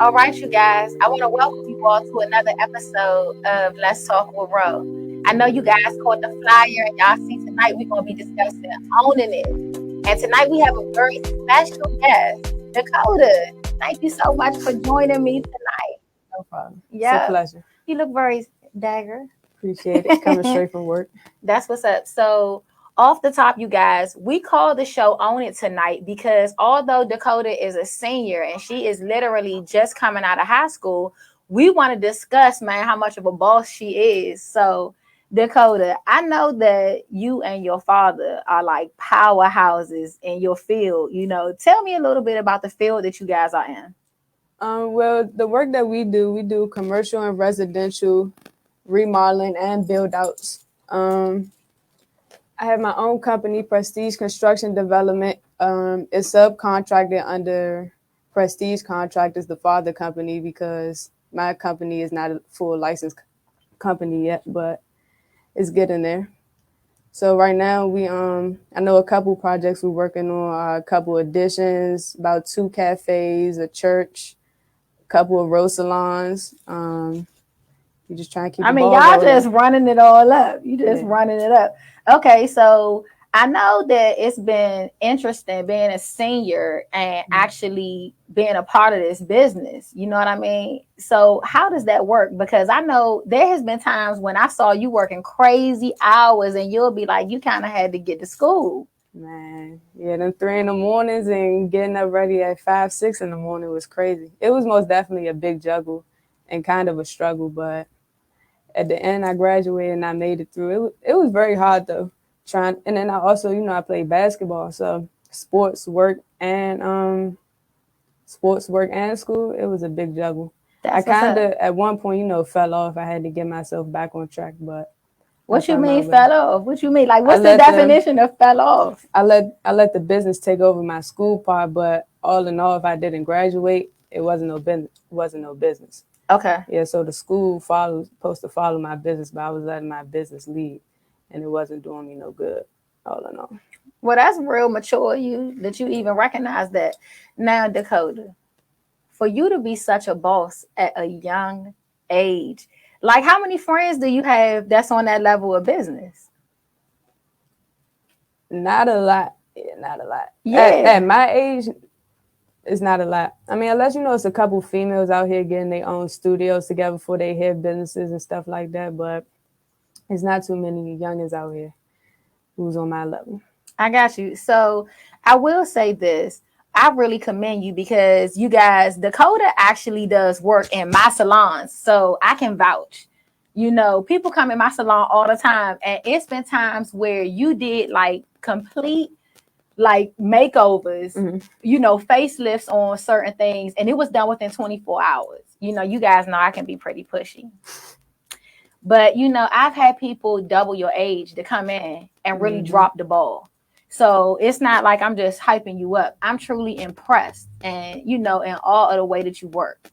All right, you guys, I want to welcome you all to another episode of Let's Talk with Ro. I know you guys caught the flyer and y'all see tonight we're going to be discussing owning it. And tonight we have a very special guest, Dakota. Thank you so much for joining me tonight. No problem. It's a Yeah, pleasure. you look very dagger. Appreciate it. Coming straight from work. That's what's up. So, off the top, you guys, we call the show Own It tonight because although Dakota is a senior and she is literally just coming out of high school, we want to discuss, man, how much of a boss she is. So, Dakota, I know that you and your father are like powerhouses in your field. Tell me a little bit about the field that you guys are in. Well, the work that we do commercial and residential remodeling and build outs. I have my own company, Prestige Construction Development. It's subcontracted under Prestige Contractors, the father company, because my company is not a full licensed company yet, but it's getting there. So right now I know a couple projects we're working on, a couple additions, about 2 cafes, a church, a couple of rose salons. You just trying to keep. I mean, y'all just running it all up. You just running it up. Okay, so I know that it's been interesting being a senior and actually being a part of this business. You know what I mean? So how does that work? Because I know there has been times when I saw you working crazy hours and you'll be like, you kind of had to get to school. Man, yeah, them 3 in the mornings and getting up ready at 5, 6 in the morning was crazy. It was most definitely a big juggle and kind of a struggle, but at the end, I graduated and I made it through. It was very hard though. And then I also, I played basketball, so sports work and school. It was a big juggle. I kind of at one point, fell off. I had to get myself back on track. But what you mean fell off? What you mean? Like, what's the definition of fell off? I let the business take over my school part, but all in all, if I didn't graduate, it wasn't no business. Okay. Yeah, so the school supposed to follow my business, but I was letting my business lead, and it wasn't doing me no good, all in all. Well, that's real mature that you even recognize that. Now, Dakota, for you to be such a boss at a young age, like how many friends do you have that's on that level of business? Not a lot. Yeah, not a lot. Yeah. At my age, it's not a lot. I mean, unless it's a couple females out here getting their own studios together for their hair businesses and stuff like that, but it's not too many youngins out here who's on my level. I got you. So I will say this. I really commend you because you guys, Dakota actually does work in my salons. So I can vouch. People come in my salon all the time. And it's been times where you did like complete like makeovers, facelifts on certain things, and it was done within 24 hours. You guys know I can be pretty pushy. But I've had people double your age to come in and really drop the ball. So it's not like I'm just hyping you up. I'm truly impressed and in all of the way that you work.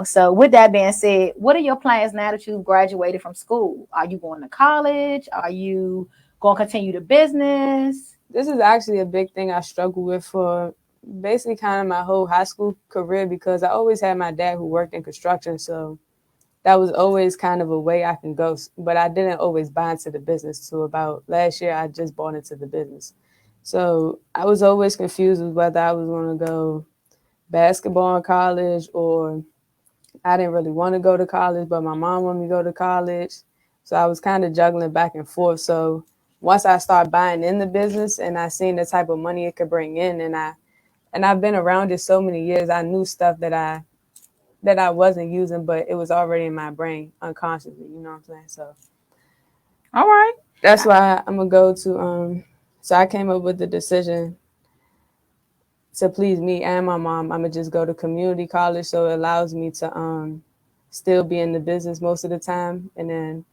So with that being said, what are your plans now that you've graduated from school? Are you going to college? Are you going to continue the business? This is actually a big thing I struggled with for basically kind of my whole high school career because I always had my dad who worked in construction. So that was always kind of a way I can go. But I didn't always buy into the business. So about last year, I just bought into the business. So I was always confused with whether I was going to go basketball in college or I didn't really want to go to college, but my mom wanted me to go to college. So I was kind of juggling back and forth. So once I started buying in the business and I seen the type of money it could bring in and I've been around it so many years, I knew stuff that I wasn't using, but it was already in my brain unconsciously, you know what I'm saying? So all right. That's why I'm gonna go to so I came up with the decision to please me and my mom. I'm gonna just go to community college so it allows me to still be in the business most of the time and then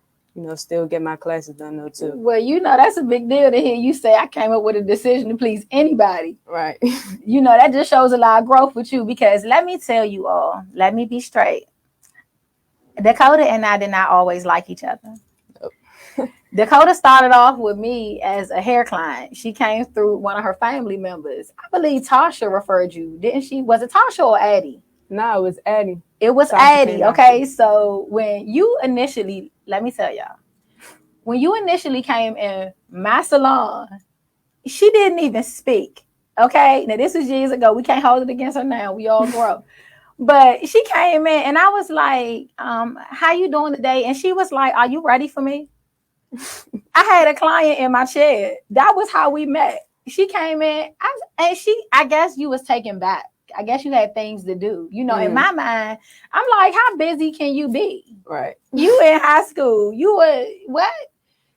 still get my classes done though too. Well, that's a big deal to hear you say I came up with a decision to please anybody. Right. That just shows a lot of growth with you because let me tell you all, let me be straight. Dakota and I did not always like each other. Nope. Dakota started off with me as a hair client. She came through one of her family members. I believe Tasha referred you, didn't she? Was it Tasha or Addie? No, it was Addie. It was Sasha Addie. came after. Okay, so when you initially, let me tell y'all, when you initially came in my salon, she didn't even speak. Okay, now this was years ago. We can't hold it against her now. We all grow. But she came in and I was like, how you doing today? And she was like, are you ready for me? I had a client in my chair. That was how we met. She came in, I guess you was taken back. I guess you had things to do. You know, in my mind, I'm like, how busy can you be? Right. You in high school. You were what?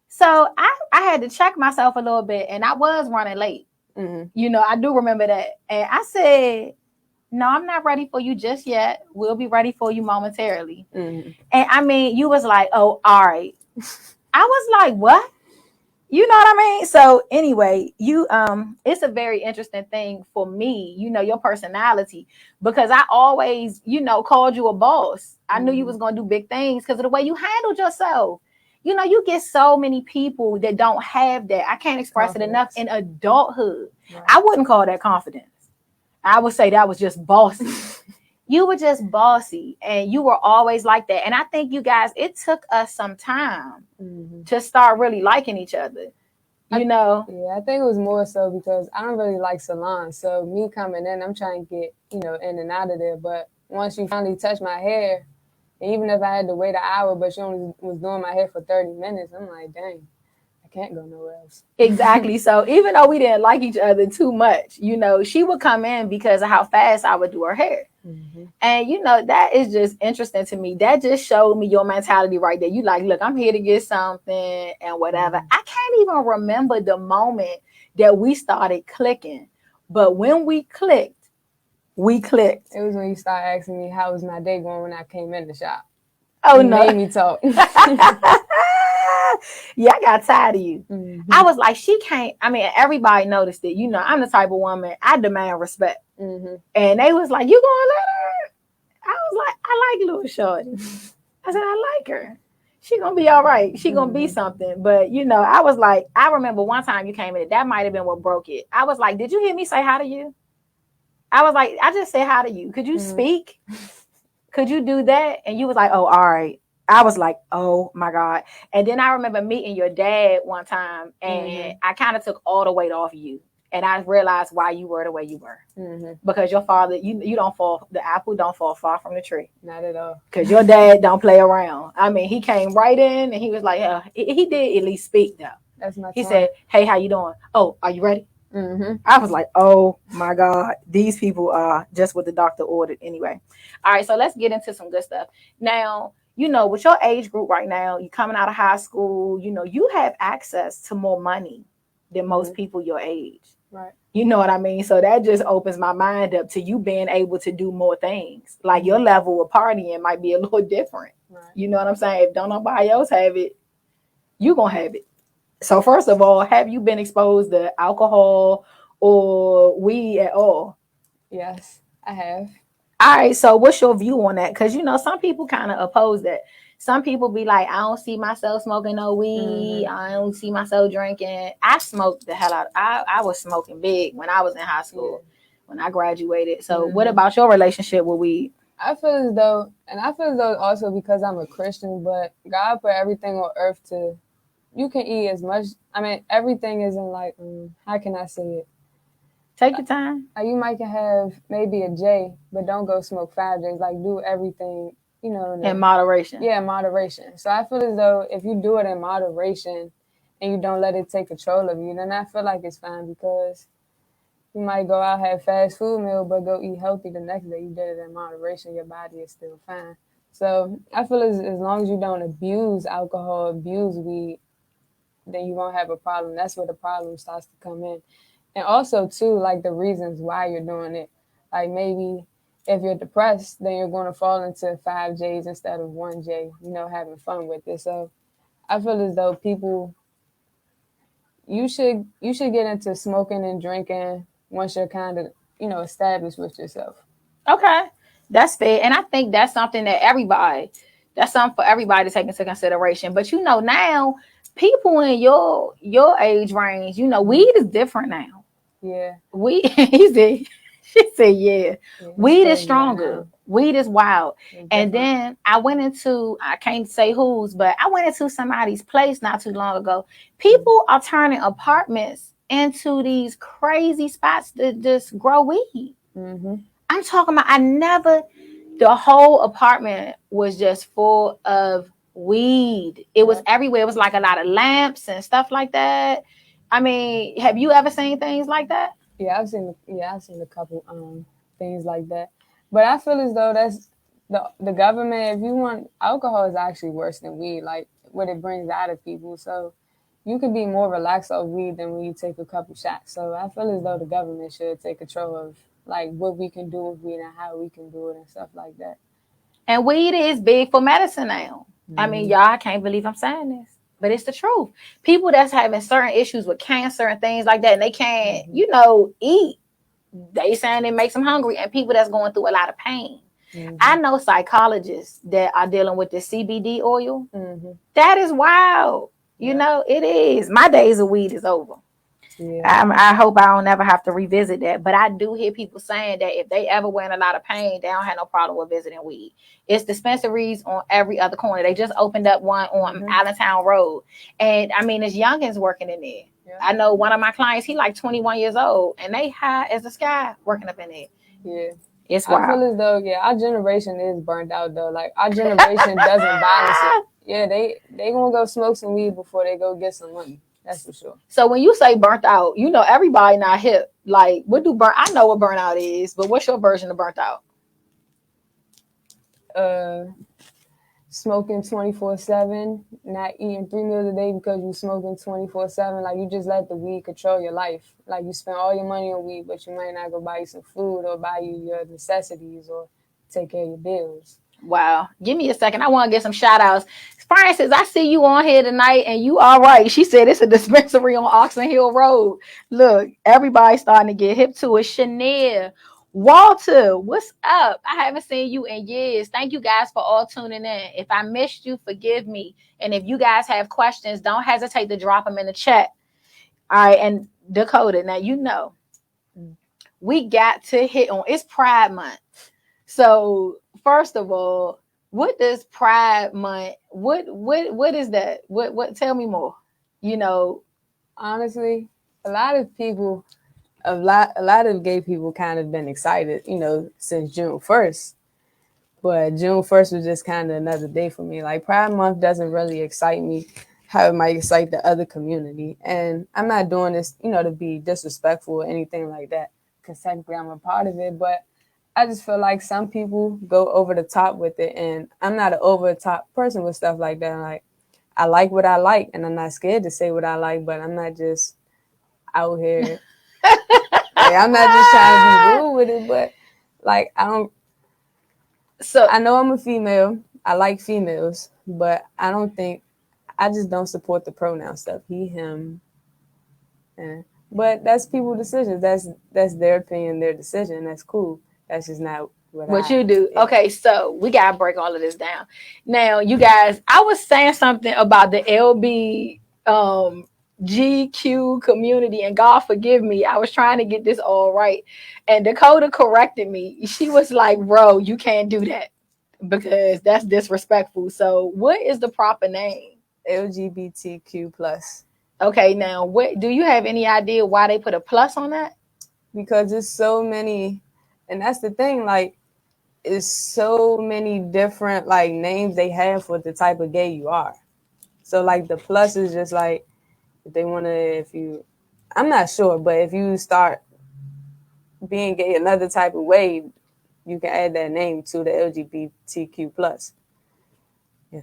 So I had to check myself a little bit and I was running late. You know, I do remember that. And I said, no, I'm not ready for you just yet. We'll be ready for you momentarily. And I mean, you was like, oh, all right. I was like, what? You know what I mean? So anyway, you it's a very interesting thing for me, you know, your personality, because I always, you know, called you a boss. I knew you was gonna do big things because of the way you handled yourself. You know, you get so many people that don't have that. I can't express it enough in adulthood. Right. I wouldn't call that confidence. I would say that was just bossy. You were just bossy and you were always like that. And I think you guys, it took us some time to start really liking each other. You know? Yeah, I think it was more so because I don't really like salons. So me coming in, I'm trying to get, you know, in and out of there. But once you finally touch my hair, even if I had to wait an hour, but she only was doing my hair for 30 minutes, I'm like, dang. Can't go nowhere else. Exactly. So even though we didn't like each other too much, you know, she would come in because of how fast I would do her hair. And, you know, that is just interesting to me. That just showed me your mentality right there. You like, look, I'm here to get something and whatever. I can't even remember the moment that we started clicking. But when we clicked, we clicked. It was when you started asking me how was my day going when I came in the shop. Oh, you no. made me talk. Yeah, I got tired of you. I was like, she can't. I mean, everybody noticed it. You know, I'm the type of woman, I demand respect. And they was like, you gonna let her? I was like, I like little shorty. I said, I like her. She gonna be all right. She gonna be something. But, you know, I was like, I remember one time you came in, that might have been what broke it. I was like, did you hear me say hi to you? I was like, I just said hi to you. Could you speak? Could you do that? And you was like, oh, all right. I was like, oh my God. And then I remember meeting your dad one time and I kind of took all the weight off of you. And I realized why you were the way you were. Because your father, you don't fall, the apple don't fall far from the tree. Not at all. Because your dad don't play around. I mean, he came right in and he was like, he did at least speak though. That's my He said, hey, how you doing? Oh, are you ready? I was like, oh my God, these people are just what the doctor ordered anyway. All right, so let's get into some good stuff. Now, you know, with your age group right now, you coming out of high school, you know, you have access to more money than most people your age. Right. You know what I mean? So that just opens my mind up to you being able to do more things. Like your level of partying might be a little different. Right. You know what I'm saying? If don't nobody else have it, you gonna have it. So first of all, have you been exposed to alcohol or weed at all? Yes, I have. All right, so what's your view on that? Because, you know, some people kind of oppose that. Some people be like, I don't see myself smoking no weed. I don't see myself drinking. I smoked the hell out. I was smoking big when I was in high school, when I graduated. So what about your relationship with weed? I feel as though also because I'm a Christian, but God put everything on earth to, you can eat as much. I mean, everything isn't like, how can I say it? Take your time. You might have maybe a J, but don't go smoke 5 J's. Like, do everything, you know. In moderation. Yeah, in moderation. So I feel as though if you do it in moderation and you don't let it take control of you, then I feel like it's fine, because you might go out, have fast food meal, but go eat healthy the next day. You did it in moderation. Your body is still fine. So I feel as long as you don't abuse alcohol, abuse weed, then you won't have a problem. That's where the problem starts to come in. And also, too, like the reasons why you're doing it. Like maybe if you're depressed, then you're going to fall into 5 J's instead of 1 J, you know, having fun with it. So I feel as though people, you should get into smoking and drinking once you're kind of, you know, established with yourself. Okay, that's fair. And I think that's something that that's something for everybody to take into consideration. But, you know, now people in your age range, you know, weed is different now. Yeah. Easy. She said, yeah, Yeah, it's weed is crazy right stronger. now. Weed is wild. It's And different. then I went into, I can't say whose, but I went into somebody's place not too long ago. People are turning apartments into these crazy spots to just grow weed. Mm-hmm. I'm talking about, the whole apartment was just full of weed. It was Yep. everywhere. It was like a lot of lamps and stuff like that. I mean, have you ever seen things like that? I've seen a couple things like that. But I feel as though that's the government. If you want, alcohol is actually worse than weed. Like what it brings out of people. So you could be more relaxed off weed than when you take a couple shots. So I feel as though the government should take control of like what we can do with weed and how we can do it and stuff like that. And weed is big for medicine now. I mean, Mm-hmm. y'all, I can't believe I'm saying this, but it's the truth. People that's having certain issues with cancer and things like that, and they can't, Mm-hmm. eat. They saying it makes them hungry, and people that's going through a lot of pain. I Mm-hmm. know psychologists that are dealing with the CBD oil. Mm-hmm. That is wild. Yeah. It is. My days of weed is over. Yeah. I hope I don't ever have to revisit that. But I do hear people saying that if they ever were in a lot of pain, they don't have no problem with visiting weed. It's dispensaries on every other corner. They just opened up one on Allentown Road. And I mean, it's youngins working in there. Yeah. I know one of my clients, he like 21 years old, and they high as the sky working up in there. Yeah. It's I feel wild. as though our generation is burnt out though. Like our generation doesn't balance it. Yeah, they gonna go smoke some weed before they go get some money. That's for sure. So when you say burnt out, everybody not hip. Like, what do burn? I know what burnout is, but what's your version of burnt out? Smoking 24/7, not eating 3 meals a day because you smoking 24/7. Like you just let the weed control your life. Like you spend all your money on weed, but you might not go buy you some food or buy you your necessities or take care of your bills. Wow. Give me a second. I want to get some shout outs. Francis, I see you on here tonight and you all right. She said it's a dispensary on Oxon Hill Road. Look, everybody's starting to get hip to it. Chanel, Walter, what's up? I haven't seen you in years. Thank you guys for all tuning in. If I missed you, forgive me. And if you guys have questions, don't hesitate to drop them in the chat. All right. And Dakota, now we got to hit on it's Pride Month. So first of all, what does Pride Month? What is that? What? Tell me more. Honestly, a lot of people, a lot of gay people kind of been excited, since June 1st. But June 1st was just kind of another day for me. Like Pride Month doesn't really excite me how it might excite the other community. And I'm not doing this, to be disrespectful or anything like that. Because technically I'm a part of it. But I just feel like some people go over the top with it. And I'm not an over the top person with stuff like that. Like I like what I like. And I'm not scared to say what I like. But I'm not just out here. I'm not just trying to be rude with it. But like I don't. So I know I'm a female. I like females, but I just don't support the pronoun stuff. He, him. But that's people's decisions. That's their opinion, their decision. That's cool. That's just not what you do. Yeah. Okay, so we gotta break all of this down. Now, you guys, I was saying something about the GQ community, and God forgive me, I was trying to get this all right, and Dakota corrected me. She was like, bro, you can't do that because that's disrespectful. So what is the proper name? LGBTQ plus. Okay, now what do you have any idea why they put a plus on that? Because there's so many, and that's the thing, like it's so many different like names they have for the type of gay you are. So like the plus is just like if they want to, I'm not sure, but if you start being gay another type of way, you can add that name to the LGBTQ plus. Yeah.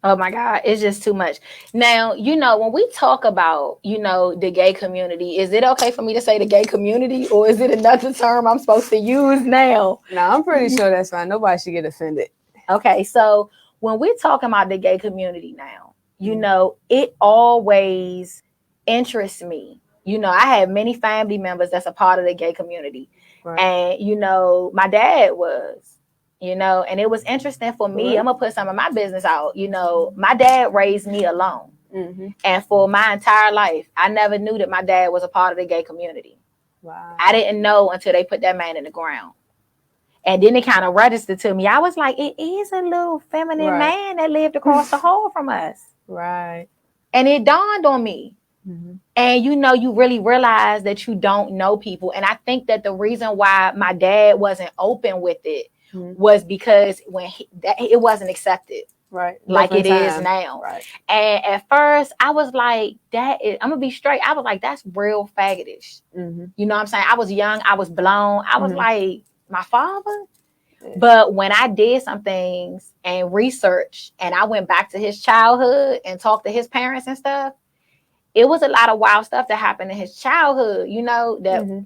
Oh my God, it's just too much. Now, when we talk about, the gay community, is it okay for me to say the gay community or is it another term I'm supposed to use now? No, I'm pretty sure that's fine. Nobody should get offended. Okay, so when we're talking about the gay community now, it always interests me. I have many family members that's a part of the gay community. Right. And, my dad was, and it was interesting for me. Right. I'm going to put some of my business out. My dad raised me alone. Mm-hmm. And for my entire life, I never knew that my dad was a part of the gay community. Wow. I didn't know until they put that man in the ground. And then it kind of registered to me. I was like, it is a little feminine Right. man that lived across the hall from us. Right. And it dawned on me. Mm-hmm. And you really realize that you don't know people. And I think that the reason why my dad wasn't open with it was because it wasn't accepted. Right. Like Different it is time. now. Right. And at first I was like, I'm gonna be straight. I was like, that's real faggotish. Mm-hmm. You know what I'm saying? I was young, I was blown. I was like, my father? Yeah. But when I did some things and research and I went back to his childhood and talked to his parents and stuff, it was a lot of wild stuff that happened in his childhood,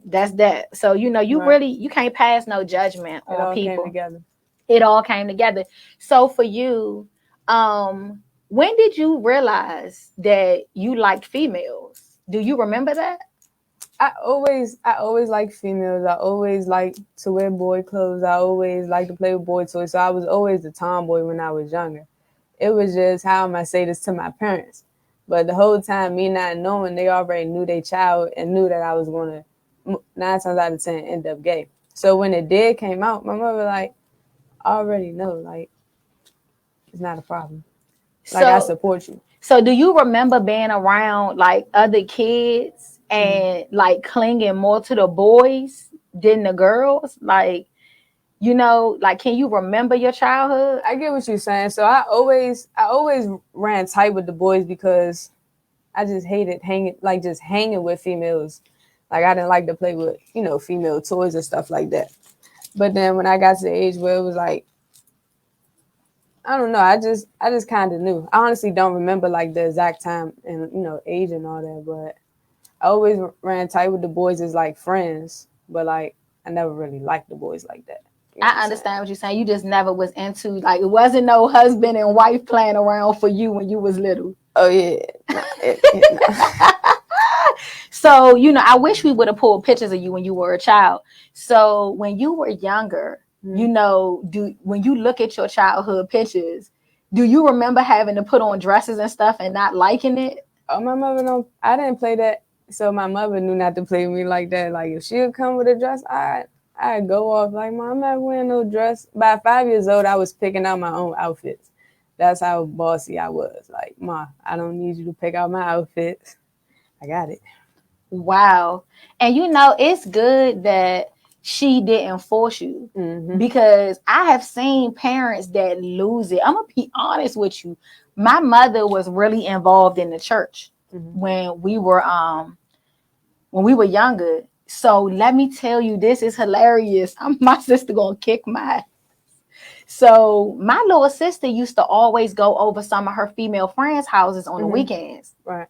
that's that. So, you Right. really, you can't pass no judgment It on all people. came together. It all came together. So for you, when did you realize that you liked females? Do you remember that? I always liked females. I always liked to wear boy clothes. I always liked to play with boy toys. So I was always the tomboy when I was younger. It was just, how am I say this to my parents? But the whole time, me not knowing, they already knew their child and knew that I was going to, 9 times out of 10, end up gay. So when it did came out, my mother like, I already know, like, it's not a problem. Like, I support you. So do you remember being around like other kids and like clinging more to the boys than the girls? Like, like, can you remember your childhood? I get what you're saying. So I always ran tight with the boys because I just hated hanging with females. Like, I didn't like to play with, female toys and stuff like that. But then when I got to the age where it was like, I don't know, I just kind of knew. I honestly don't remember like the exact time and, age and all that, but I always ran tight with the boys as like friends, but like I never really liked the boys like that. I understand what you're saying. You just never was into, like, it wasn't no husband and wife playing around for you when you was little. Oh yeah. So, I wish we would have pulled pictures of you when you were a child. So when you were younger, when you look at your childhood pictures, do you remember having to put on dresses and stuff and not liking it? Oh, my mother I didn't play that. So my mother knew not to play with me like that. Like, if she would come with a dress, I'd go off like, Mom, I'm not wearing no dress. By 5 years old, I was picking out my own outfits. That's how bossy I was. Like, Ma, I don't need you to pick out my outfits. I got it. Wow. And it's good that she didn't force you, because I have seen parents that lose it. I'm going to be honest with you. My mother was really involved in the church when we were younger. So let me tell you, this is hilarious. My sister going to kick my ass. So my little sister used to always go over some of her female friends' houses on the weekends. Right.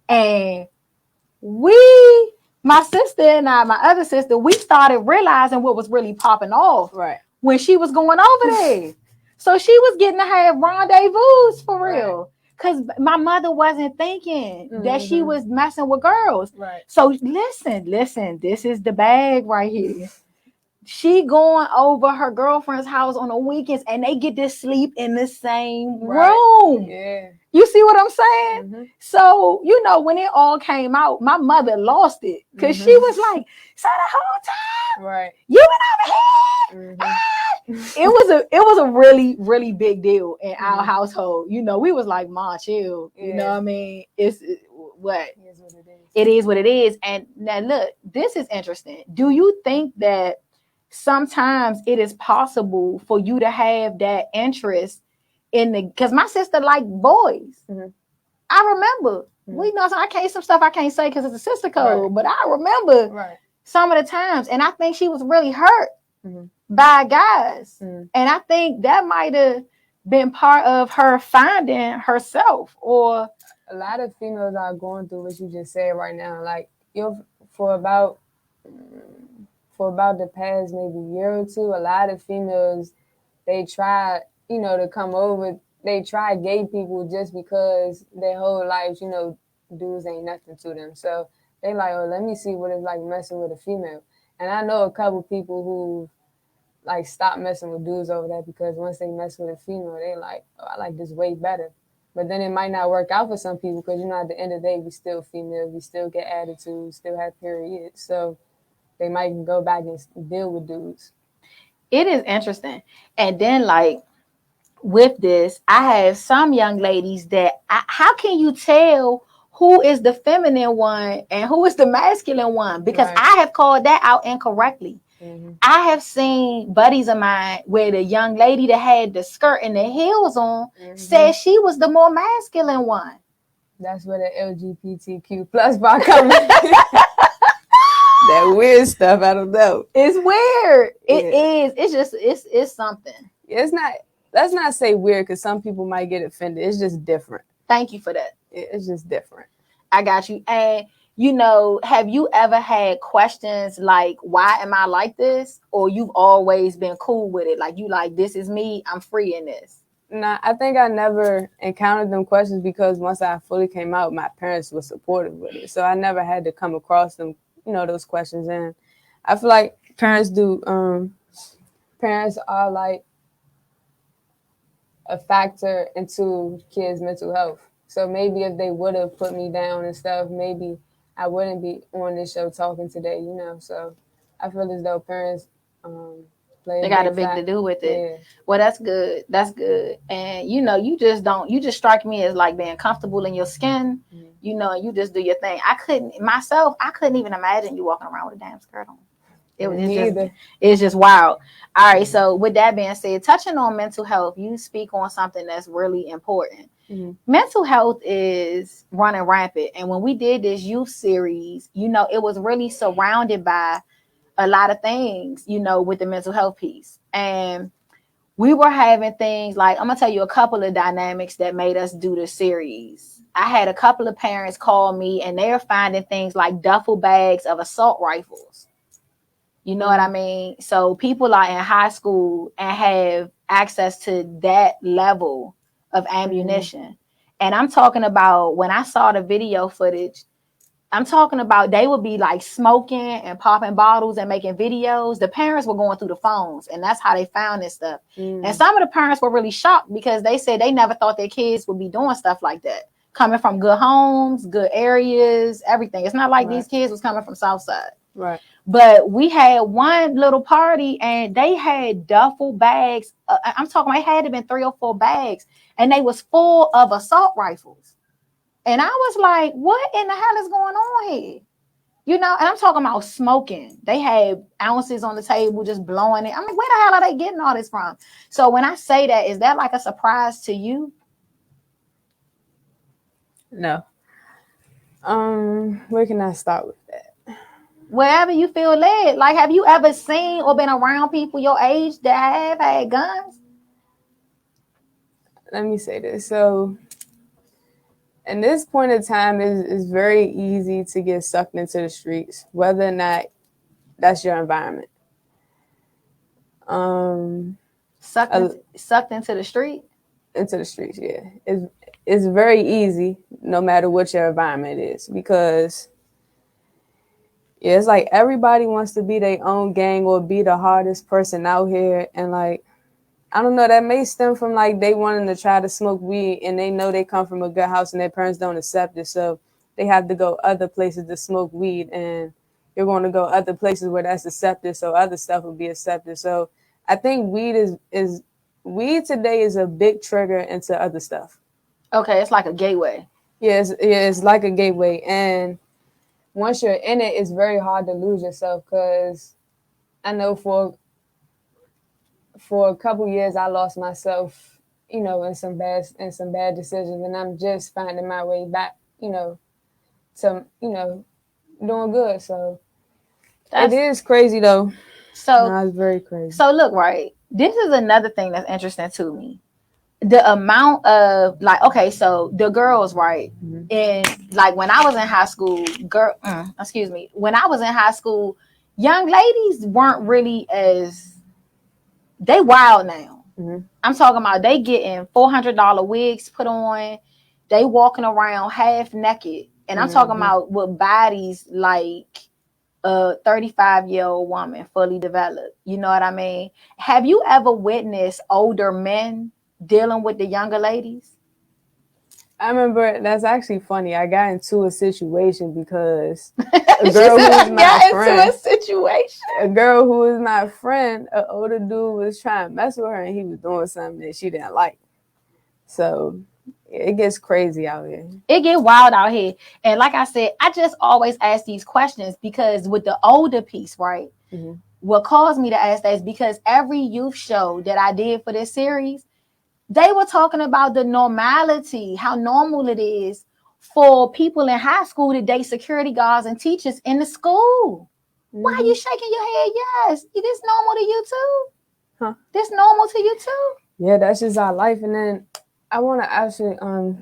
And my sister and my other sister, we started realizing what was really popping off when she was going over there. So she was getting to have rendezvous for real. Because my mother wasn't thinking that she was messing with girls. Right. So listen, this is the bag right here. She going over her girlfriend's house on the weekends and they get to sleep in the same room. Yeah. You see what I'm saying? So, when it all came out, my mother lost it because she was like, so the whole time, you been over here. It was a really, really big deal in our household. We was like, Ma, chill. You know what I mean? It is what it is. And now look, this is interesting. Do you think that sometimes it is possible for you to have that interest because my sister liked boys. I remember I can't some stuff I can't say because it's a sister code, but I remember some of the times, and I think she was really hurt by guys, and I think that might have been part of her finding herself. Or a lot of females are going through what you just said right now. Like, for about the past maybe year or two, a lot of females, they try, to come over. They try gay people just because their whole lives, dudes ain't nothing to them. So they like, oh, let me see what it's like messing with a female. And I know a couple people who like stopped messing with dudes over that because once they mess with a female, they like, oh, I like this way better. But then it might not work out for some people because, at the end of the day, we still female. We still get attitudes, still have periods. So they might go back and deal with dudes. It is interesting. And then, like, with this, I have some young ladies that how can you tell who is the feminine one and who is the masculine one? Because Right. I have called that out incorrectly. Mm-hmm. I have seen buddies of mine where the young lady that had the skirt and the heels on said she was the more masculine one. That's where the LGBTQ plus part comes. That weird stuff, I don't know. It's weird. It Yeah. is. It's just it's something. It's not. Let's not say weird because some people might get offended. It's just different. Thank you for that. It's just different. I got you. And you know, have you ever had questions like, why am I like this? Or you've always been cool with it? Like, you like, this is me, I'm free in this. Nah, I think I never encountered them questions because once I fully came out, my parents were supportive with it. So I never had to come across them, those questions. And I feel like parents are like a factor into kids' mental health. So maybe if they would have put me down and stuff, maybe I wouldn't be on this show talking today, So I feel as though parents they got a big to do with it. Yeah. Well, that's good. That's good. And you just strike me as like being comfortable in your skin, and you just do your thing. I couldn't even imagine you walking around with a damn skirt on. It's just wild. All right. So with that being said, touching on mental health, you speak on something that's really important. Mm-hmm. Mental health is running rampant. And when we did this youth series, it was really surrounded by a lot of things, with the mental health piece. And we were having things like, I'm going to tell you a couple of dynamics that made us do the series. I had a couple of parents call me and they're finding things like duffel bags of assault rifles. You know what I mean? So people are in high school and have access to that level of ammunition. Mm-hmm. And I'm talking about when I saw the video footage, I'm talking about they would be like smoking and popping bottles and making videos. The parents were going through the phones and that's how they found this stuff. And some of the parents were really shocked because they said they never thought their kids would be doing stuff like that. Coming from good homes, good areas, everything. It's not like these kids was coming from Southside. Right. But we had one little party and they had duffel bags. I'm talking, it had to have been 3 or 4 bags and they was full of assault rifles. And I was like, what in the hell is going on here? And I'm talking about smoking. They had ounces on the table just blowing it. I'm like, where the hell are they getting all this from? So when I say that, is that like a surprise to you? No. Where can I start with that? Wherever you feel led. Like, have you ever seen or been around people your age that have had guns? Let me say this. So, in this point in time, it's very easy to get sucked into the streets, whether or not that's your environment. Sucked into the street? Into the streets, yeah. It's very easy, no matter what your environment is, because it's like everybody wants to be their own gang or be the hardest person out here. And like, I don't know, that may stem from like they wanting to try to smoke weed and they know they come from a good house and their parents don't accept it. So they have to go other places to smoke weed and you're going to go other places where that's accepted. So other stuff will be accepted. So I think weed today is a big trigger into other stuff. Okay. It's like a gateway. Yes. It's like a gateway. And once you're in it, it's very hard to lose yourself because I know for a couple years, I lost myself, in some bad decisions, and I'm just finding my way back, to, doing good. So it is crazy though. So it's very crazy. So look, right. This is another thing that's interesting to me. The amount of so the girls, right? Mm-hmm. And like when I was in high school, when I was in high school, young ladies weren't really they wild now. Mm-hmm. I'm talking about they getting $400 wigs put on. They walking around half naked. And I'm talking about with bodies like a 35-year-old woman, fully developed. You know what I mean? Have you ever witnessed older men dealing with the younger ladies? I remember that's actually funny. I got into a situation because a She girl said who was I my got into a friend, situation. an older dude was trying to mess with her and he was doing something that she didn't like. So it gets crazy out here. It get wild out here. And like I said, I just always ask these questions because with the older piece, right? Mm-hmm. What caused me to ask that is because every youth show that I did for this series, they were talking about the normality, how normal it is for people in high school to date security guards and teachers in the school. Why are you shaking your head? Yes. This normal to you too? Huh? This normal to you too? Yeah, that's just our life. And then I want to actually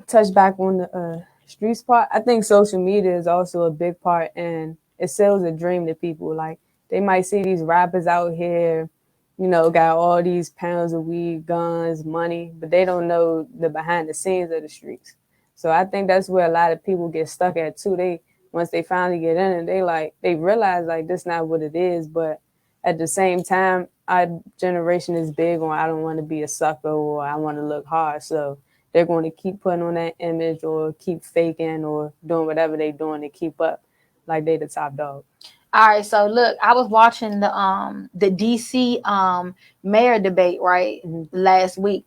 touch back on the streets part. I think social media is also a big part, and it sells a dream to people. Like they might see these rappers out here, got all these pounds of weed, guns, money, but they don't know the behind the scenes of the streets. So I think that's where a lot of people get stuck at too. Once they finally get in and they realize like this not what it is, but at the same time, our generation is big on I don't want to be a sucker or I want to look hard. So they're going to keep putting on that image or keep faking or doing whatever they're doing to keep up like they the top dog. All right, so look, I was watching the DC mayor debate last week,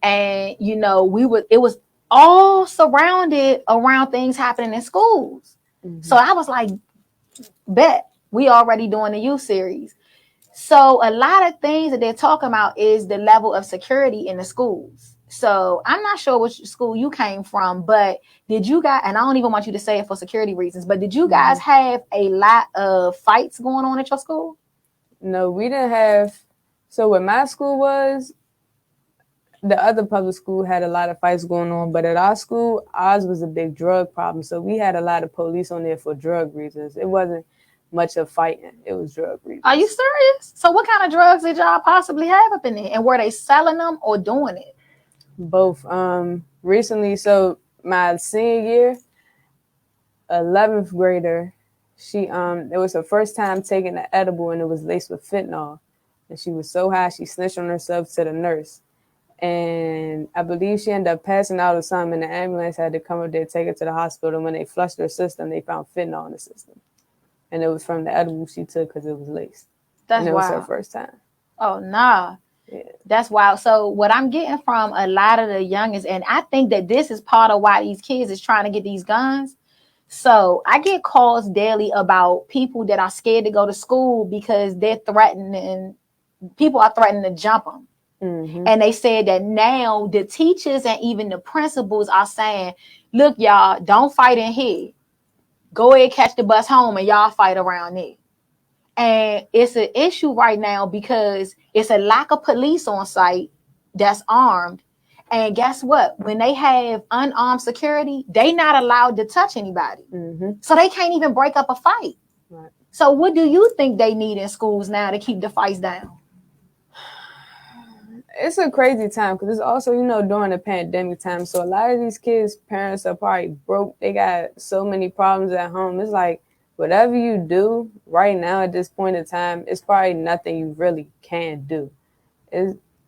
and it was all surrounded around things happening in schools. Mm-hmm. So I was like, bet we already doing the youth series. So a lot of things that they're talking about is the level of security in the schools. So I'm not sure which school you came from, but did you guys, and I don't even want you to say it for security reasons, but did you guys have a lot of fights going on at your school? No, we didn't have. So what my school was, the other public school had a lot of fights going on, but at our school, ours was a big drug problem. So we had a lot of police on there for drug reasons. It wasn't much of fighting. It was drug reasons. Are you serious? So what kind of drugs did y'all possibly have up in there? And were they selling them or doing it? Both. Recently, so my senior year, 11th grader, it was her first time taking an edible and it was laced with fentanyl. And she was so high, she snitched on herself to the nurse. And I believe she ended up passing out or something, and the ambulance had to come up there, take her to the hospital. And when they flushed her system, they found fentanyl in the system. And it was from the edible she took because it was laced. That's and it wild. was her first time. Oh, nah. Yeah. That's wild. So what I'm getting from a lot of the youngest, and I think that this is part of why these kids is trying to get these guns. So I get calls daily about people that are scared to go to school because they're threatening, people are threatening to jump them. Mm-hmm. And they said that now the teachers and even the principals are saying, look, y'all, don't fight in here. Go ahead, catch the bus home and y'all fight around there. And it's an issue right now because it's a lack of police on site that's armed. And guess what? When they have unarmed security, they not allowed to touch anybody. Mm-hmm. So they can't even break up a fight. Right. So what do you think they need in schools now to keep the fights down? It's a crazy time because it's also, during the pandemic time. So a lot of these kids' parents are probably broke. They got so many problems at home. It's like, whatever you do right now at this point in time, it's probably nothing you really can do.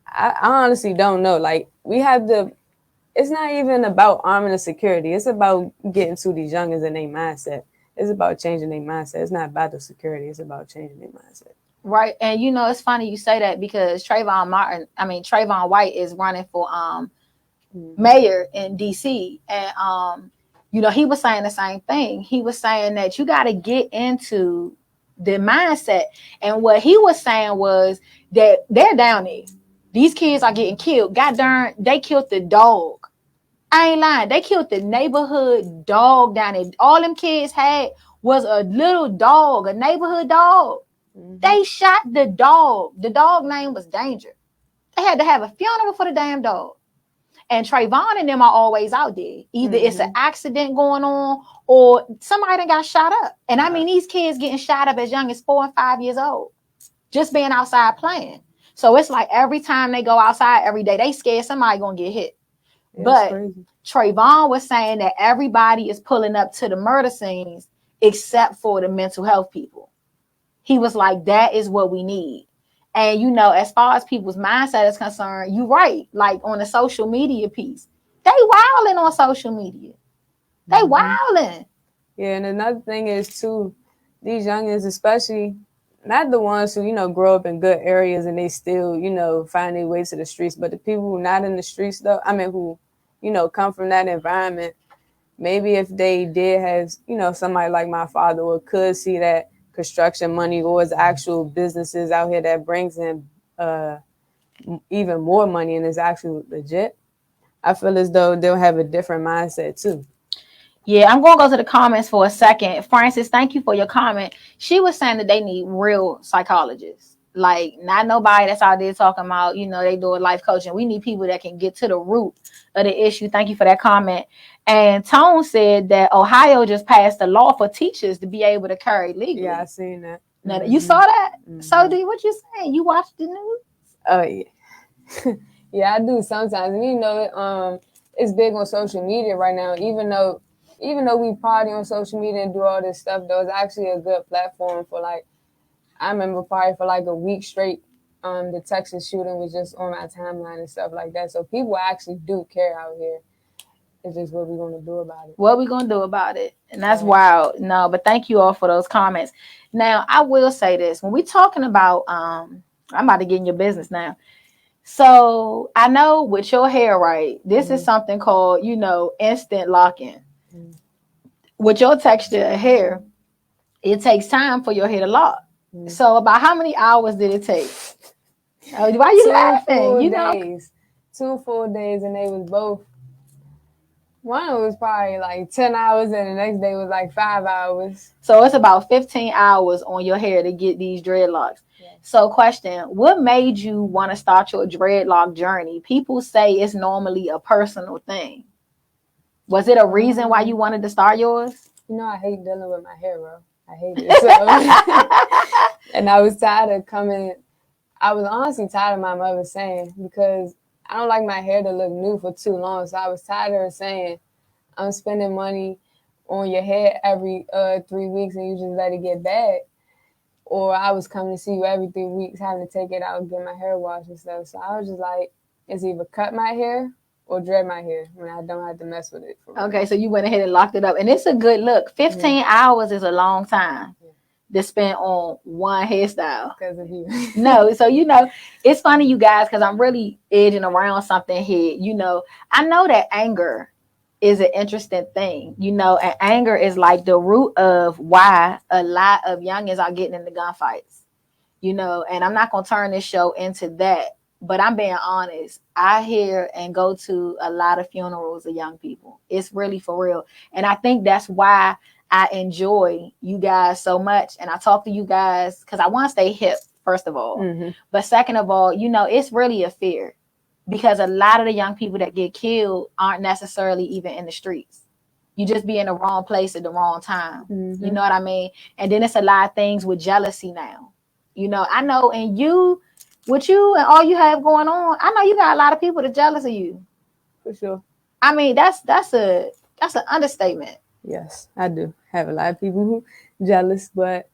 I honestly don't know. Like, it's not even about arming the security. It's about getting to these youngins in their mindset. It's about changing their mindset. It's not about the security. It's about changing their mindset. Right. And, it's funny you say that because Trayvon White is running for mayor in D.C. And, he was saying the same thing. He was saying that you got to get into the mindset. And what he was saying was that they're down there. These kids are getting killed. God darn, they killed the dog. I ain't lying. They killed the neighborhood dog down there. All them kids had was a little dog, a neighborhood dog. Mm-hmm. They shot the dog. The dog name was Danger. They had to have a funeral for the damn dog. And Trayvon and them are always out there. Either it's an accident going on or somebody done got shot up. And I mean, these kids getting shot up as young as 4 and 5 years old, just being outside playing. So it's like every time they go outside every day, they scared somebody gonna get hit. Yeah, but Trayvon was saying that everybody is pulling up to the murder scenes except for the mental health people. He was like, that is what we need. And, as far as people's mindset is concerned, you're right. Like on the social media piece, They wilding on social media. They wilding. Yeah, and another thing is too, these youngins, especially not the ones who, grow up in good areas and they still, find their way to the streets, but the people who not in the streets though, who, come from that environment, maybe if they did have, somebody like my father or could see that construction money or his actual businesses out here that brings in even more money and is actually legit, I feel as though they'll have a different mindset too. Yeah, I'm going to go to the comments for a second. Francis, thank you for your comment. She was saying that they need real psychologists. Like, not nobody that's out there talking about, they do life coaching. We need people that can get to the root of the issue. Thank you for that comment. And Tone said that Ohio just passed a law for teachers to be able to carry legally. Yeah, I seen that. Now, you saw that? So, D, what you saying? You watched the news? Oh, yeah. Yeah, I do sometimes. And it's big on social media right now. Even though we party on social media and do all this stuff, though, it's actually a good platform for, like, I remember probably for like a week straight, the Texas shooting was just on my timeline and stuff like that. So people actually do care out here. It's just what we're going to do about it. What we going to do about it. And that's wild. No, but thank you all for those comments. Now, I will say this. When we're talking about, I'm about to get in your business now. So I know with your hair, right, this is something called, instant lock-in. With your texture of hair, it takes time for your hair to lock. So about how many hours did it take? Why are you laughing? 2 full days, and they was both. One was probably like 10 hours, and the next day was like 5 hours. So it's about 15 hours on your hair to get these dreadlocks. Yeah. So question, what made you want to start your dreadlock journey? People say it's normally a personal thing. Was it a reason why you wanted to start yours? I hate dealing with my hair, bro. I hate it. So. And I was tired of I was honestly tired of my mother saying, because I don't like my hair to look new for too long. So I was tired of her saying, I'm spending money on your hair every 3 weeks and you just let it get bad. Or I was coming to see you every 3 weeks, having to take it out and get my hair washed and stuff. So I was just like, it's either cut my hair or dread my hair when I don't have to mess with it. Okay, so you went ahead and locked it up. And it's a good look. 15 hours is a long time to spend on one hairstyle. Because of you. No, so, it's funny, you guys, because I'm really edging around something here. I know that anger is an interesting thing, and anger is like the root of why a lot of youngins are getting into gunfights, and I'm not going to turn this show into that. But I'm being honest. I hear and go to a lot of funerals of young people. It's really for real. And I think that's why I enjoy you guys so much. And I talk to you guys because I want to stay hip, first of all. Mm-hmm. But second of all, it's really a fear because a lot of the young people that get killed aren't necessarily even in the streets. You just be in the wrong place at the wrong time. Mm-hmm. You know what I mean? And then it's a lot of things with jealousy now. I know, and with you and all you have going on, I know you got a lot of people that jealous of you. For sure. I mean, that's an understatement. Yes, I do have a lot of people who jealous, but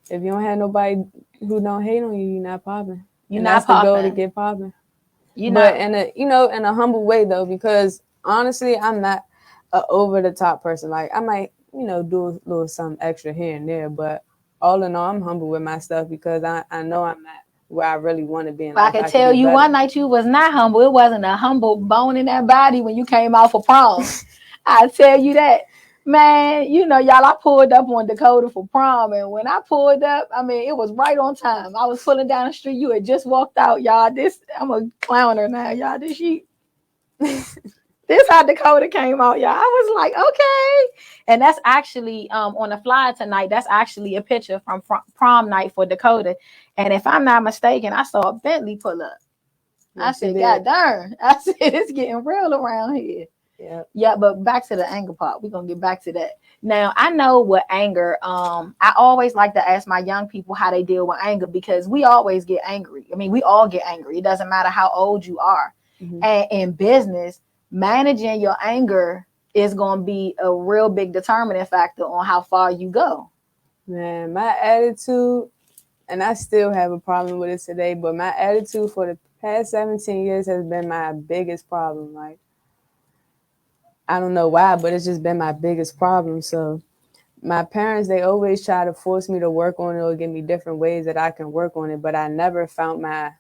if you don't have nobody who don't hate on you, you're not popping. You're not popping. That's the goal to get popping. But in a humble way though, because honestly, I'm not an over the top person. Like I might, do a little something extra here and there, but all in all, I'm humble with my stuff because I know I'm not where I really want to be in life. I can tell you one night you was not humble. It wasn't a humble bone in that body when you came out for prom. I tell you that. Man, y'all, I pulled up on Dakota for prom, and when I pulled up, it was right on time. I was pulling down the street. You had just walked out, y'all. I'm a clowner now, y'all. This how Dakota came out, y'all. I was like, okay. And that's actually on the flyer tonight. That's actually a picture from prom night for Dakota. And if I'm not mistaken, I saw a Bentley pull up. Yes, I said, God darn. I said, it's getting real around here. Yeah, but back to the anger part. We're going to get back to that. Now, I know with anger, I always like to ask my young people how they deal with anger because we always get angry. We all get angry. It doesn't matter how old you are. Mm-hmm. And in business, managing your anger is going to be a real big determining factor on how far you go. Man, my attitude, and I still have a problem with it today, but my attitude for the past 17 years has been my biggest problem. Like, I don't know why, but it's just been my biggest problem. So my parents, they always try to force me to work on it or give me different ways that I can work on it, but I never found my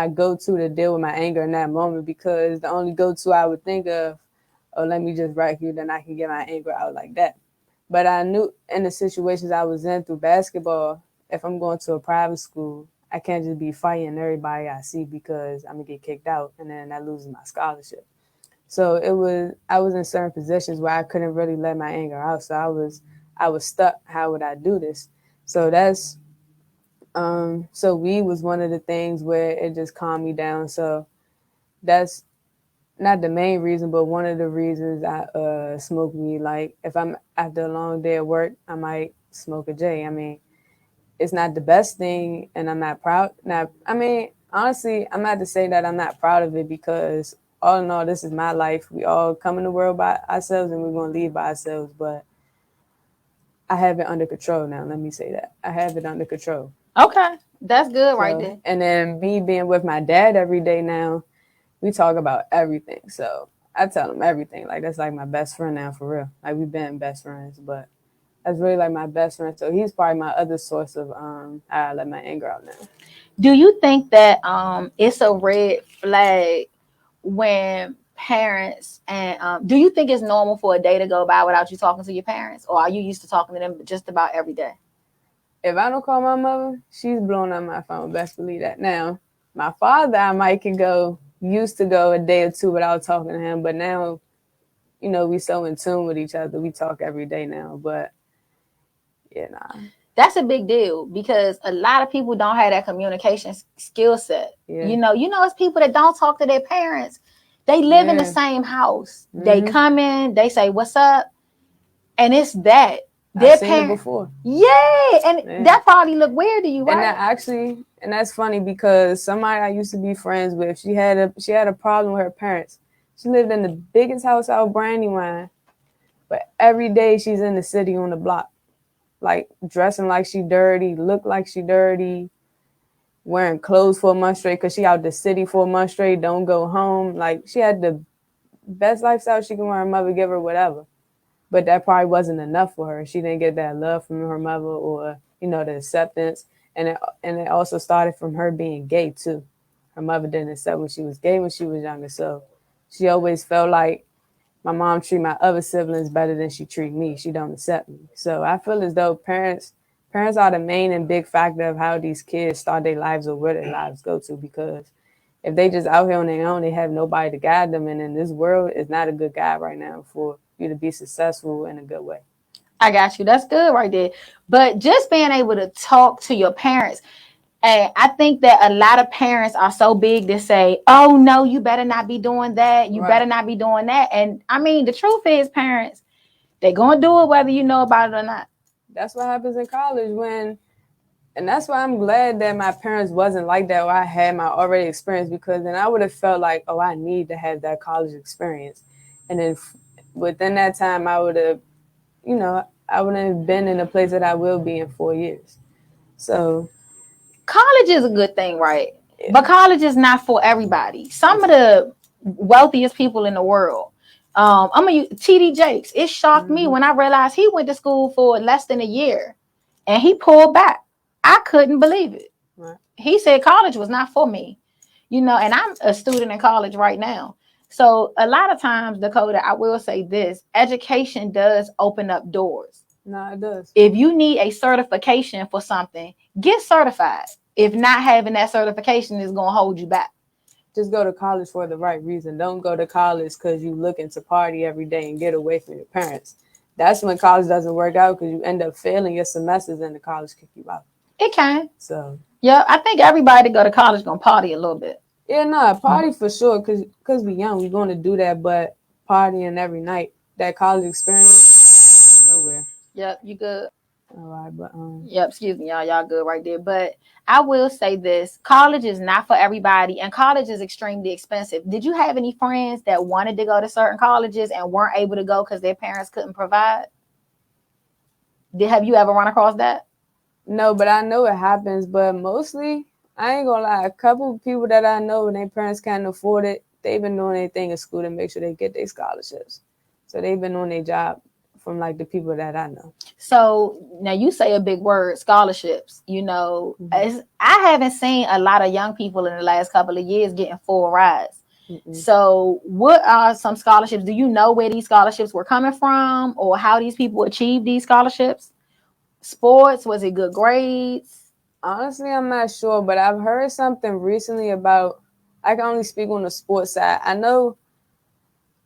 go-to to deal with my anger in that moment, because the only go-to I would think of, oh, let me just write you, then I can get my anger out like that. But I knew in the situations I was in through basketball, if I'm going to a private school, I can't just be fighting everybody I see, because I'm gonna get kicked out and then that loses my scholarship. So I was in certain positions where I couldn't really let my anger out. So I was stuck. How would I do this? So so weed was one of the things where it just calmed me down. So that's not the main reason, but one of the reasons I smoke weed. Like if I'm after a long day at work, I might smoke a J. I mean, it's not the best thing, and I'm not proud. Not, I mean, honestly, I'm not to say that I'm not proud of it, because all in all, this is my life. We all come in the world by ourselves, and we're gonna leave by ourselves. But I have it under control now. Let me say that I have it under control. Okay, that's good right So, there. and then me being with my dad every day now, we talk about everything. So I tell him everything. Like that's like my best friend now, for real. Like we've been best friends, but that's really like my best friend. So he's probably my other source of I let my anger out now. Do you think that it's a red flag when parents and do you think it's normal for a day to go by without you talking to your parents, or are you used to talking to them just about every day? If I don't call my mother, she's blowing up my phone. Best believe that. Now, my father, I might can go, used to go a day or two without talking to him, but now, you know, we so in tune with each other. We talk every day now, but yeah, nah. That's a big deal because a lot of people don't have that communication skill set. Yeah. It's people that don't talk to their parents. They live in the Yeah. same house. They come in, they say, "What's up?" And it's that. I've Their seen it parent. before. Yeah. And Yeah. that probably look weird to you, And right? that's funny, because somebody I used to be friends with, she had a problem with her parents. She lived in the biggest house out of Brandywine, but every day she's in the city on the block, like dressing like she dirty, look like she dirty, wearing clothes for a month straight because she out the city for a month straight, don't go home. Like she had the best lifestyle she can want her mother give her, whatever. But that probably wasn't enough for her. She didn't get that love from her mother, or the acceptance. And it also started from her being gay too. Her mother didn't accept when she was gay when she was younger, so she always felt like my mom treat my other siblings better than she treat me. She don't accept me. So I feel as though parents are the main and big factor of how these kids start their lives or where their lives go to, because if they just out here on their own, they have nobody to guide them. And in this world, is not a good guide right now for you to be successful in a good way. I got you. That's good right there. But just being able to talk to your parents, and I think that a lot of parents are so big to say, "Oh no, you better not be doing that. You better not be doing that." And I mean, the truth is, parents, they're gonna do it whether you know about it or not. That's what happens in college and that's why I'm glad that my parents wasn't like that, or I had my already experience, because then I would have felt like, oh, I need to have that college experience. And then within that time, I would have, I wouldn't have been in the place that I will be in 4 years. So College is a good thing, right? yeah. But college is not for everybody. Some of the wealthiest people in the world. TD Jakes. It shocked me when I realized he went to school for less than a year and he pulled back. I couldn't believe it. Right. He said college was not for me. And I'm a student in college right now. So a lot of times, Dakota, I will say this: education does open up doors. No, it does. If you need a certification for something, get certified. If not having that certification is going to hold you back. Just go to college for the right reason. Don't go to college because you looking to party every day and get away from your parents. That's when college doesn't work out, because you end up failing your semesters and the college kick you out. It can. So yeah, I think everybody go to college gonna party a little bit. Yeah, party for sure, because we young, we going to do that, but partying every night, that college experience, nowhere. Yep, you good. All right, but Yep, excuse me, y'all good right there. But I will say this: college is not for everybody, and college is extremely expensive. Did you have any friends that wanted to go to certain colleges and weren't able to go because their parents couldn't provide? Have you ever run across that? No, but I know it happens. But mostly, I ain't gonna lie, a couple of people that I know and their parents can't afford it, they've been doing their thing in school to make sure they get their scholarships. So they've been on their job from like the people that I know. So now you say a big word, scholarships. You know, I haven't seen a lot of young people in the last couple of years getting full rides. So what are some scholarships? Do you know where these scholarships were coming from or how these people achieved these scholarships? Sports, was it good grades? Honestly, I'm not sure, but I've heard something recently about, I can only speak on the sports side. I know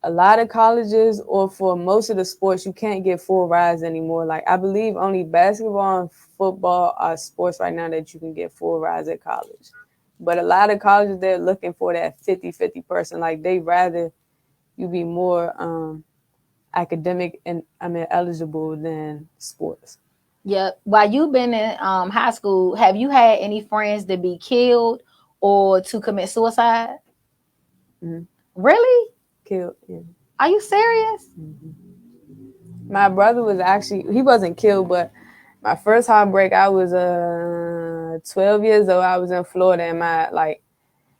a lot of colleges, or for most of the sports, you can't get full rides anymore. Like, I believe only basketball and football are sports right now that you can get full rides at college. But a lot of colleges, they're looking for that 50-50 person. Like, they rather you be more academic and eligible than sports. Yeah. While you've been in high school, have you had any friends to be killed or to commit suicide? Mm-hmm. Really? Killed, yeah. Are you serious? Mm-hmm. My brother was actually, he wasn't killed, but my first heartbreak, I was 12 years old. I was in Florida, and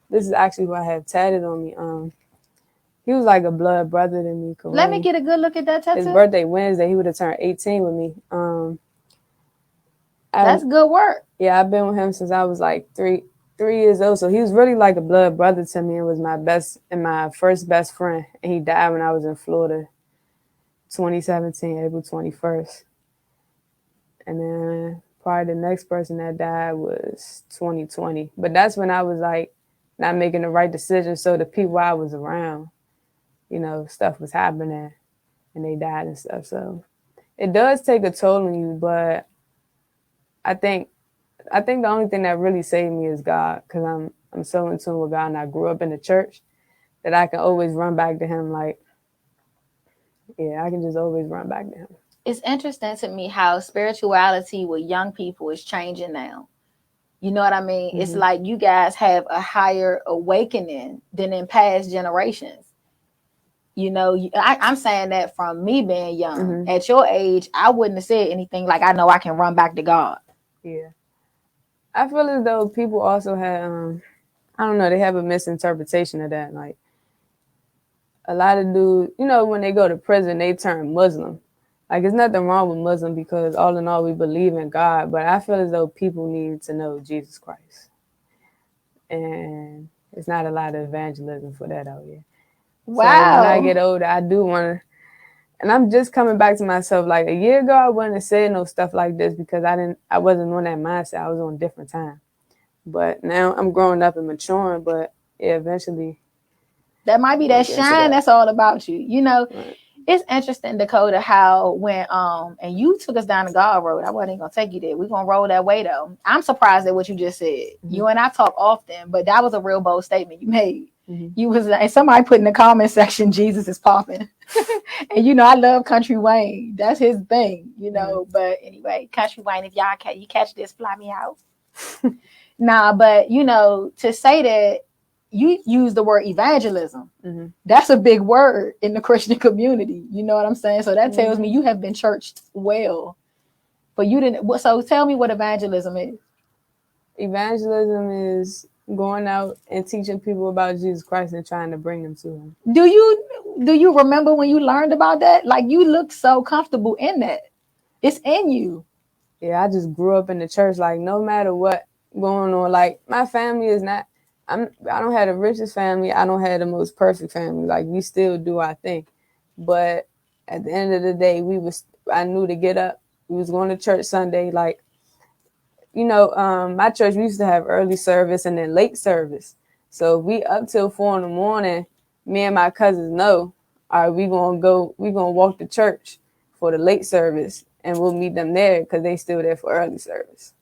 this is actually what I have tatted on me. He was like a blood brother to me. Kareem. Let me get a good look at that tattoo. His birthday Wednesday, he would have turned 18 with me. That's good work. Yeah, I've been with him since I was like three years old. So he was really like a blood brother to me. It was my first best friend. And he died when I was in Florida, 2017, April 21st. And then probably the next person that died was 2020. But that's when I was like not making the right decision. So the people I was around, you know, stuff was happening and they died and stuff. So it does take a toll on you, but I think the only thing that really saved me is God, because I'm so in tune with God, and I grew up in the church that I can always run back to Him. Like, yeah, I can just always run back to Him. It's interesting to me how spirituality with young people is changing now. You know what I mean? Mm-hmm. It's like you guys have a higher awakening than in past generations. You know, I'm saying that from me being young. Mm-hmm. At your age, I wouldn't have said anything like, I know I can run back to God. Yeah. I feel as though people also have, I don't know, they have a misinterpretation of that. Like, a lot of dudes, you know, when they go to prison, they turn Muslim. Like, there's nothing wrong with Muslim because all in all, we believe in God. But I feel as though people need to know Jesus Christ. And it's not a lot of evangelism for that out here. Wow. So when I get older, I do want to, and I'm just coming back to myself. Like, a year ago, I wouldn't have said no stuff like this because I wasn't on that mindset. I was on a different time. But now I'm growing up and maturing, but yeah, eventually. That might be that shine that's all about you. You know, right. It's interesting, Dakota, how when and you took us down the God road. I wasn't gonna take you there. We're gonna roll that way though. I'm surprised at what you just said. Mm-hmm. You and I talk often, but that was a real bold statement you made. Mm-hmm. You was, and somebody put in the comment section, Jesus is popping. And you know, I love Country Wayne. That's his thing, you know. Mm-hmm. But anyway, Country Wayne, if y'all you catch this, fly me out. Nah, but you know, to say that you use the word evangelism. Mm-hmm. That's a big word in the Christian community. You know what I'm saying? So that tells me you have been churched well. But you didn't. So tell me what evangelism is. Evangelism is going out and teaching people about Jesus Christ and trying to bring them to Him. Do you remember when you learned about that? Like, you look so comfortable in that. It's in you. Yeah, I just grew up in the church. Like, no matter what going on, like, my family is not. I don't have the richest family. I don't have the most perfect family. Like, we still do our thing. But at the end of the day, I knew to get up. We was going to church Sunday. Like, you know, my church, we used to have early service and then late service. So if we up till 4 a.m, me and my cousins know, all right, we're going to walk to church for the late service and we'll meet them there because they still there for early service.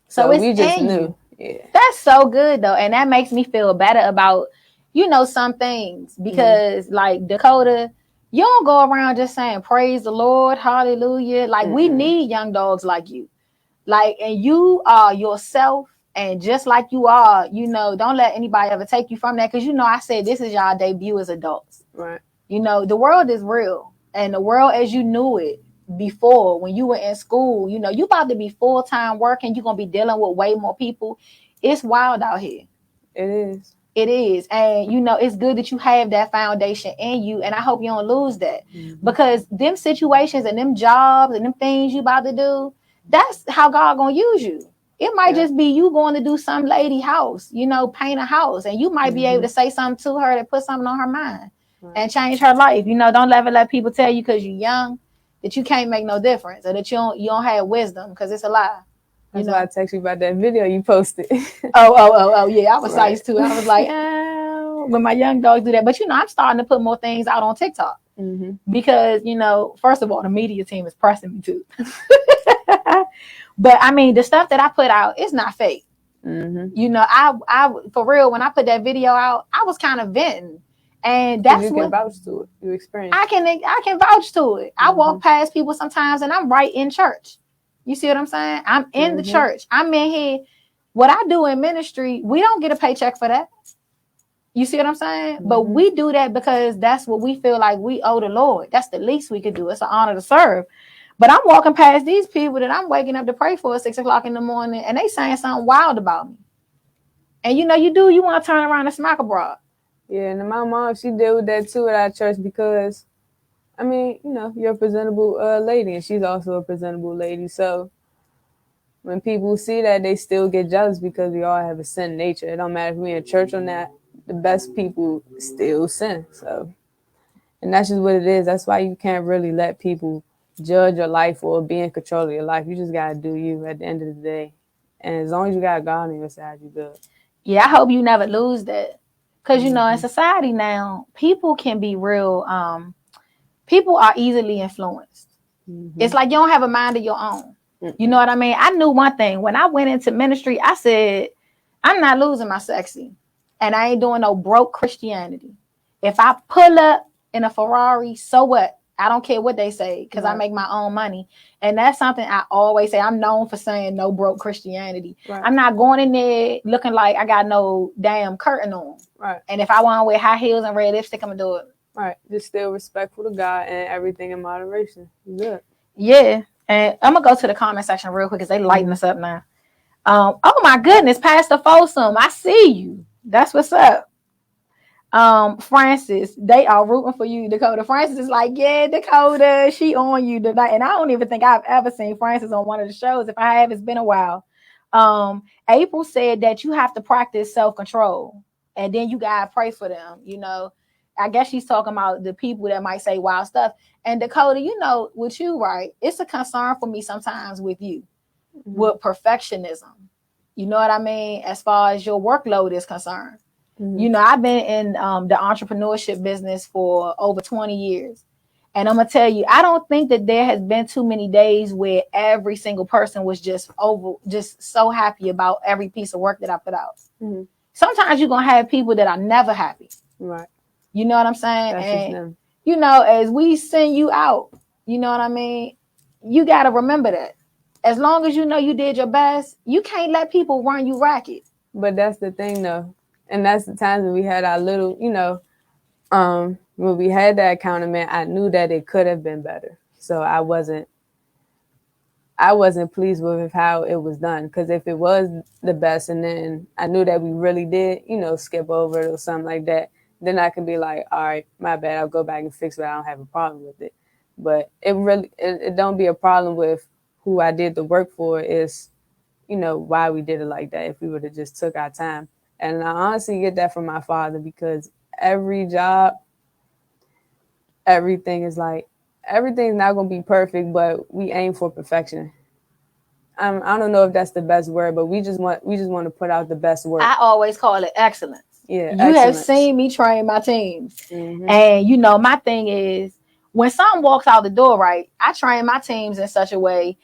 So we just knew. Yeah. That's so good though, and that makes me feel better about, you know, some things because like Dakota, you don't go around just saying praise the Lord, hallelujah. Like we need young dogs like you, like, and you are yourself, and just like you are, you know, don't let anybody ever take you from that, because you know I said this is y'all debut as adults, right? You know, the world is real, and the world as you knew it before when you were in school, you know, you about to be full-time working, you're gonna be dealing with way more people. It's wild out here. It is. It is. And you know, it's good that you have that foundation in you. And I hope you don't lose that. Because them situations and them jobs and them things you about to do, that's how God gonna use you. It might just be you going to do some lady house, you know, paint a house, and you might be able to say something to her that put something on her mind and change her life. You know, don't ever let people tell you because you're young that you can't make no difference or that you don't have wisdom, because it's a lie. That's why I text you about that video you posted. Oh, yeah. I was size too. I was like, when my young dogs do that. But, you know, I'm starting to put more things out on TikTok because, you know, first of all, the media team is pressing me too. But I mean, the stuff that I put out, it's not fake. You know, I for real, when I put that video out, I was kind of venting. And that's you can vouch to it. You experience. I can vouch to it. I walk past people sometimes and I'm right in church. You see what I'm saying? I'm in the church. I'm in here. What I do in ministry, we don't get a paycheck for that. You see what I'm saying? But we do that because that's what we feel like we owe the Lord. That's the least we could do. It's an honor to serve. But I'm walking past these people that I'm waking up to pray for at 6 o'clock in the morning, and they saying something wild about me. And you know, you want to turn around and smack a broad. Yeah, and my mom, she dealt with that too at our church because, I mean, you know, you're a presentable lady, and she's also a presentable lady. So when people see that, they still get jealous because we all have a sin nature. It don't matter if we're in church or not. The best people still sin. So, and that's just what it is. That's why you can't really let people judge your life or be in control of your life. You just got to do you at the end of the day. And as long as you got God on your side, you're good. Yeah, I hope you never lose that. Because, you know, in society now, people can be real. People are easily influenced. It's like you don't have a mind of your own. You know what I mean? I knew one thing. When I went into ministry, I said, I'm not losing my sexy. And I ain't doing no broke Christianity. If I pull up in a Ferrari, so what? I don't care what they say because I make my own money. And that's something I always say. I'm known for saying no broke Christianity. I'm not going in there looking like I got no damn curtain on. And if I want to wear high heels and red lipstick, I'm going to do it. Just still respectful to God and everything in moderation. Good. Yeah. And I'm going to go to the comment section real quick because they lighten us up now. Oh, my goodness. Pastor Folsom, I see you. That's what's up. Francis, they are rooting for you, Dakota. Francis is like, yeah, Dakota, she on you tonight. And I don't even think I've ever seen Francis on one of the shows. If I have, it's been a while. April said that you have to practice self-control and then you gotta pray for them. You know, I guess she's talking about the people that might say wild stuff. And Dakota, you know, with you, right? It's a concern for me sometimes with you, with perfectionism. You know what I mean? As far as your workload is concerned. You know, I've been in the entrepreneurship business for over 20 years. And I'm going to tell you, I don't think that there has been too many days where every single person was just so happy about every piece of work that I put out. Sometimes you're going to have people that are never happy. Right. You know what I'm saying? That's and, you know, as we send you out, you know what I mean? You got to remember that. As long as you know you did your best, you can't let people run you ragged. But that's the thing, though. And that's the times when we had our little, you know, when we had that accountament, I knew that it could have been better. So I wasn't pleased with how it was done. Because if it was the best and then I knew that we really did, you know, skip over it or something like that, then I can be like, all right, my bad, I'll go back and fix it. I don't have a problem with it. But it don't be a problem with who I did the work for. Is, you know, why we did it like that. If we would have just took our time. And I honestly get that from my father because every job, everything's not going to be perfect, but we aim for perfection. I don't know if that's the best word, but we just want to put out the best work. I always call it excellence. Yeah, you have seen me train my teams. And, you know, my thing is when someone walks out the door, right, I train my teams in such a way.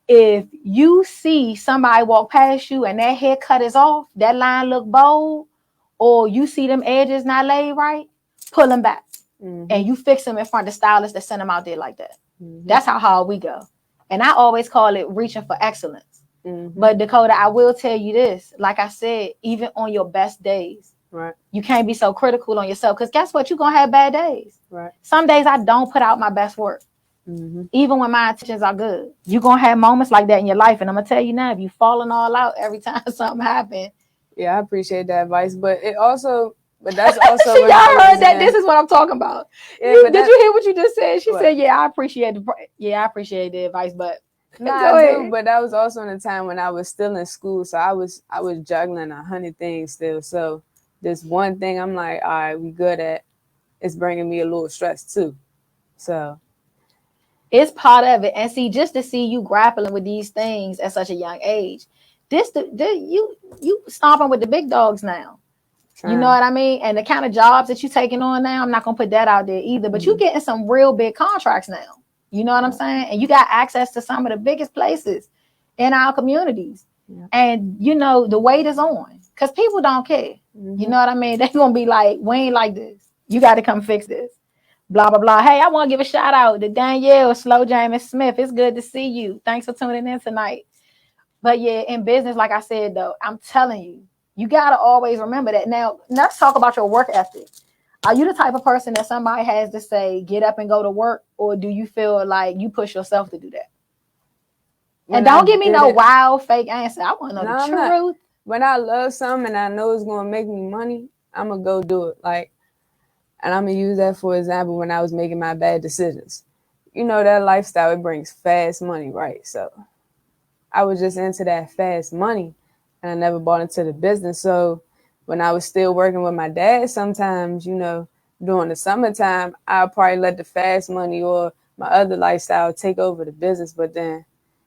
If you see somebody walk past you and that haircut is off, that line look bold, or you see them edges not laid right, pull them back. And you fix them in front of the stylist that sent them out there like that. That's how hard we go. And I always call it reaching for excellence. But Dakota, I will tell you this, like I said, even on your best days, you can't be so critical on yourself because guess what? You're going to have bad days. Some days I don't put out my best work. Even when my intentions are good, you're going to have moments like that in your life. And I'm going to tell you now, if you falling all out every time something happens, Yeah, I appreciate that advice, but that's also She when y'all I heard was that. in. This is what I'm talking about. Yeah, but Did you hear what you just said? She What? said, "Yeah, I appreciate I appreciate the advice, but No, go I do, ahead." but that was also in a time when I was still in school, so I was juggling 100 things still. So this one thing I'm like, all right, we good at. It's bringing me a little stress too. So It's part of it. And see, just to see you grappling with these things at such a young age, you stomping with the big dogs now. You know trying. what I mean? And the kind of jobs that you taking on now, I'm not gonna put that out there either. But you getting some real big contracts now. You know what I'm saying? And you got access to some of the biggest places in our communities. Yeah. And you know the weight is on because people don't care. You know what I mean? They're gonna be like, we ain't like this. You got to come fix this. Blah blah blah. Hey, I want to give a shout out to Danielle Slow James Smith. It's good to see you. Thanks for tuning in tonight. But yeah, in business, like I said though, I'm telling you, you gotta always remember that. Now, let's talk about your work ethic. Are you the type of person that somebody has to say, get up and go to work, or do you feel like you push yourself to do that? And don't give me no wild fake answer. I want to know the truth. When I love something and I know it's gonna make me money, I'm gonna go do it. Like, and I'm gonna use that for example when I was making my bad decisions. You know, that lifestyle, it brings fast money, right? So I was just into that fast money and I never bought into the business. So when I was still working with my dad, sometimes, you know, during the summertime, I'll probably let the fast money or my other lifestyle take over the business. But then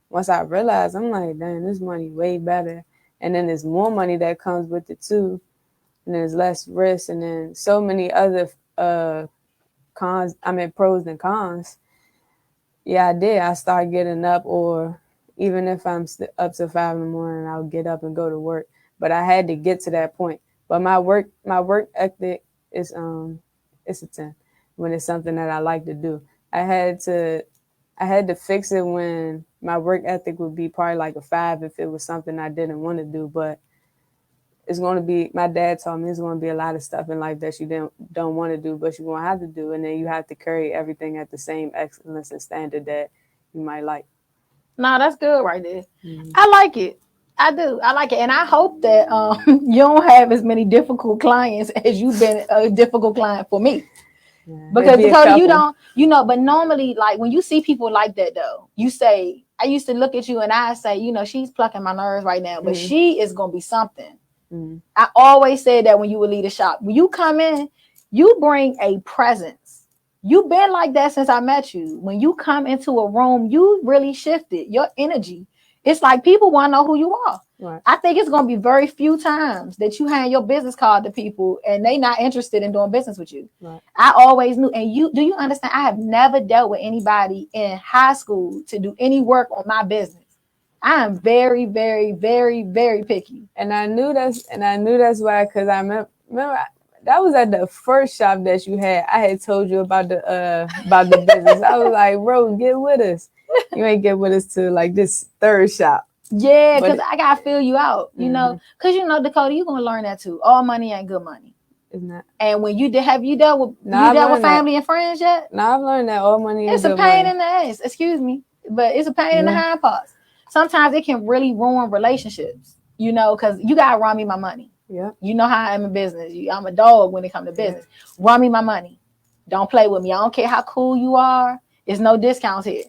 once I realized, I'm like, dang, this money way better. And then there's more money that comes with it too. And there's less risk. And then so many other pros and cons. Yeah, I did. I started getting up, or even if I'm up to 5 in the morning, I'll get up and go to work. But I had to get to that point. But my work ethic is it's a 10 when it's something that I like to do. I had to fix it when my work ethic would be probably like a 5 if it was something I didn't want to do. But it's going to be, my dad told me, it's going to be a lot of stuff in life that you don't want to do, but you're going to have to do. And then you have to carry everything at the same excellence and standard that you might like. No, that's good right there. I like it. I do. I like it. And I hope that you don't have as many difficult clients as you've been a difficult client for me. Yeah, because Dakota, you don't, you know, but normally, like when you see people like that though, you say, I used to look at you and I say, you know, she's plucking my nerves right now, but she is going to be something. I always said that when you would lead a shop. When you come in, you bring a presence. You've been like that since I met you. When you come into a room, you really shifted your energy. It's like people want to know who you are. Right. I think it's going to be very few times that you hand your business card to people and they not interested in doing business with you. Right. I always knew. And do you understand? I have never dealt with anybody in high school to do any work on my business. I am very, very, very, very picky. And I knew that's why, because I remember that was at the first shop that you had. I had told you about the business. I was like, bro, get with us. You ain't get with us to like this third shop. Yeah, because I gotta feel you out, you know. Because you know, Dakota, you're gonna learn that too. All money ain't good money. It's not. And when you have you dealt with family and friends yet? No, I've learned that all money is good money. It's a pain in the ass. Excuse me, but it's a pain in the hind parts. Sometimes it can really ruin relationships, you know, because you gotta run me my money. Yeah. You know how I am in business. I'm a dog when it comes to business. Yeah. Run me my money. Don't play with me. I don't care how cool you are. There's no discounts here.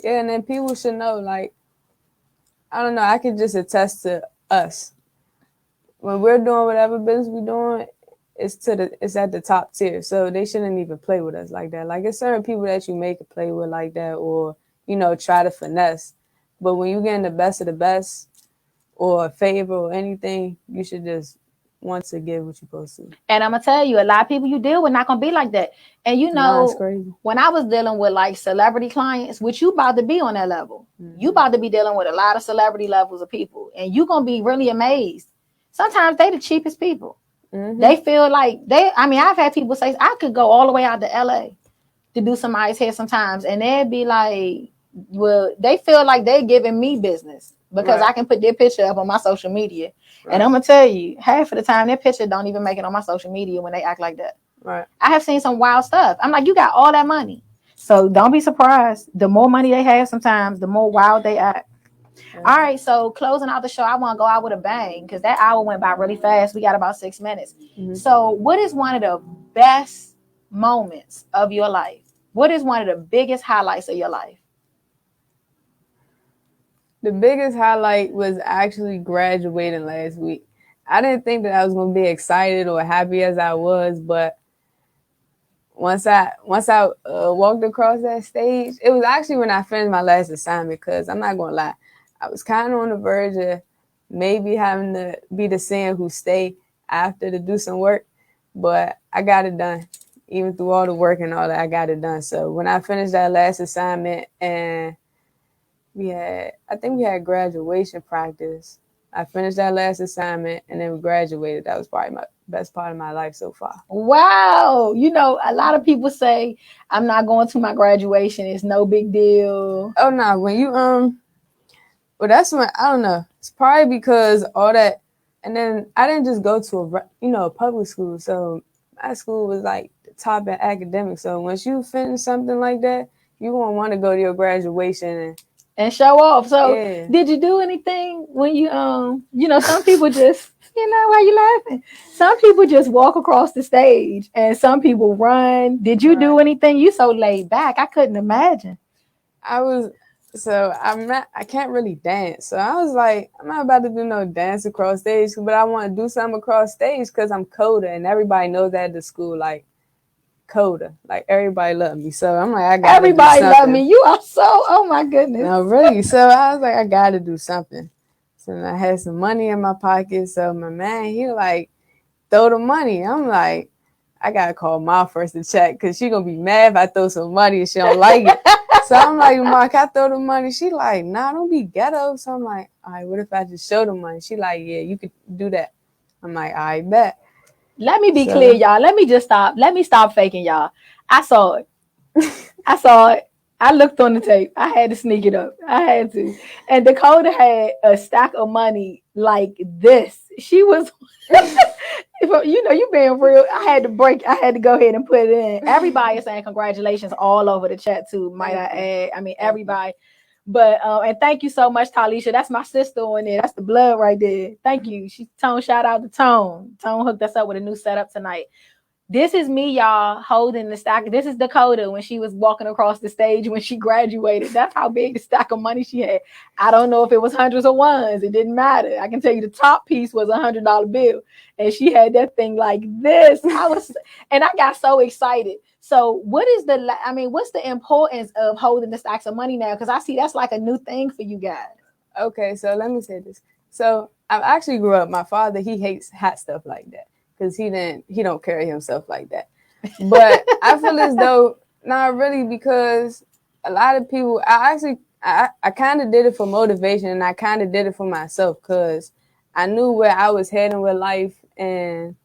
Yeah, and then people should know, like, I don't know, I can just attest to us. When we're doing whatever business we're doing, it's at the top tier. So they shouldn't even play with us like that. Like, it's certain people that you make it play with like that, or, you know, try to finesse. But when you get in the best of the best, or a favor or anything, you should just want to give what you're supposed to. And I'm gonna tell you, a lot of people you deal with not gonna be like that. And you know, when I was dealing with like celebrity clients, which you about to be on that level, you about to be dealing with a lot of celebrity levels of people, and you gonna be really amazed. Sometimes they the cheapest people. They feel like I've had people say I could go all the way out to LA to do somebody's hair sometimes, and they'd be like, well, they feel like they're giving me business because I can put their picture up on my social media. Right. And I'm gonna tell you, half of the time their picture don't even make it on my social media when they act like that. Right. I have seen some wild stuff. I'm like, you got all that money. So don't be surprised. The more money they have sometimes, the more wild they act. Yeah. All right, so closing out the show, I want to go out with a bang because that hour went by really fast. We got about 6 minutes. Mhm. So, what is one of the best moments of your life? What is one of the biggest highlights of your life? The biggest highlight was actually graduating last week. I didn't think that I was going to be excited or happy as I was, but once I walked across that stage, it was actually when I finished my last assignment, because I'm not going to lie, I was kind of on the verge of maybe having to be the senior who stay after to do some work, but I got it done. Even through all the work and all that, I got it done. So when I finished that last assignment and I think we had graduation practice. I finished that last assignment and then we graduated. That was probably my best part of my life so far. Wow. You know, a lot of people say, I'm not going to my graduation. It's no big deal. Oh, no. When you, well, that's when, I don't know. It's probably because all that, and then I didn't just go to a public school. So my school was like the top in academics. So once you finish something like that, you won't want to go to your graduation and show off. So yeah. Did you do anything when you some people just why you laughing? Some people just walk across the stage and some people run. Did you do anything? You so laid back. I couldn't imagine. I can't really dance. So I was like, I'm not about to do no dance across stage, but I want to do something across stage because I'm Coda and everybody knows that at the school, like Coda. Like everybody love me. So I'm like, I got everybody love me. You are so, oh my goodness. No, really. So I was like, I gotta do something. So I had some money in my pocket. So my man, he like, throw the money. I'm like, I gotta call Ma first to check because she gonna be mad if I throw some money and she don't like it. So I'm like, Ma, can I throw the money? She like, nah, don't be ghetto. So I'm like, all right, what if I just show the money? She like, yeah, you could do that. I'm like, I bet. Let me be clear, y'all. Let me stop faking, y'all. I saw it. I looked on the tape. I had to sneak it up. I had to. And Dakota had a stack of money like this. She was, you being real. I had to go ahead and put it in. Everybody is saying congratulations all over the chat too, might I add. I mean, everybody. But and thank you so much, Talisha. That's my sister on there. That's the blood right there. Thank you. Shout out to Tone. Tone hooked us up with a new setup tonight. This is me, y'all, holding the stack. This is Dakota when she was walking across the stage when she graduated. That's how big the stack of money she had. I don't know if it was hundreds or ones. It didn't matter. I can tell you the top piece was $100 bill. And she had that thing like this. And I got so excited. So what's the importance of holding the stacks of money now? Because I see that's like a new thing for you guys. Okay, so let me say this. So I actually grew up, my father, he hates hat stuff like that. Because he don't carry himself like that. But I feel as though, not really, because a lot of people, I kind of did it for motivation and I kind of did it for myself because I knew where I was heading with life. And